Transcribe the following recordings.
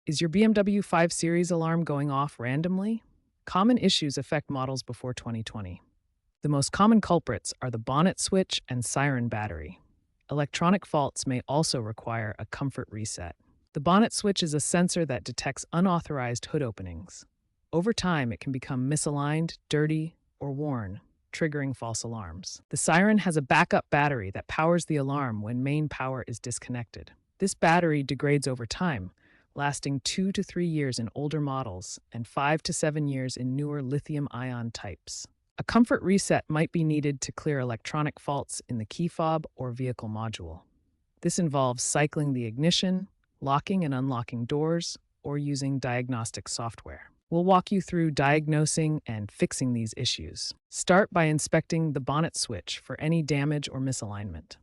Is your BMW 5 Series alarm going off randomly? Common issues affect models before 2020. The most common culprits are the bonnet switch and Siren battery. Electronic faults may also require a comfort reset. The bonnet switch is a sensor that detects unauthorized hood openings. Over time, it can become misaligned, dirty, or worn, triggering false alarms. The Siren has a backup battery that powers the alarm when main power is disconnected. This battery degrades over time, lasting 2 to 3 years in older models and 5 to 7 years in newer lithium-ion types. A comfort reset might be needed to clear electronic faults in the key fob or vehicle module. This involves cycling the ignition, locking and unlocking doors, or using diagnostic software. We'll walk you through diagnosing and fixing these issues. Start by inspecting the bonnet switch for any damage or misalignment.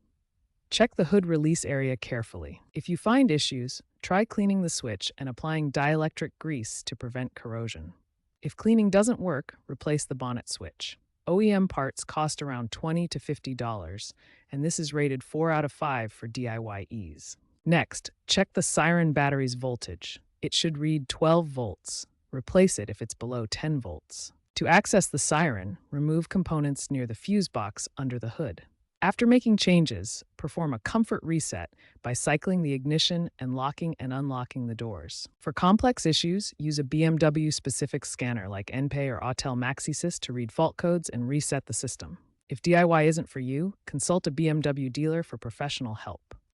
Check the hood release area carefully. If you find issues, try cleaning the switch and applying dielectric grease to prevent corrosion. If cleaning doesn't work, replace the bonnet switch. OEM parts cost around $20 to $50, and this is rated 4 out of 5 for DIY ease. Next, check the Siren battery's voltage. It should read 12 volts. Replace it if it's below 10 volts. To access the Siren, remove components near the fuse box under the hood. After making changes, perform a comfort reset by cycling the ignition and locking and unlocking the doors. For complex issues, use a BMW-specific scanner like NPay or Autel MaxiSys to read fault codes and reset the system. If DIY isn't for you, consult a BMW dealer for professional help.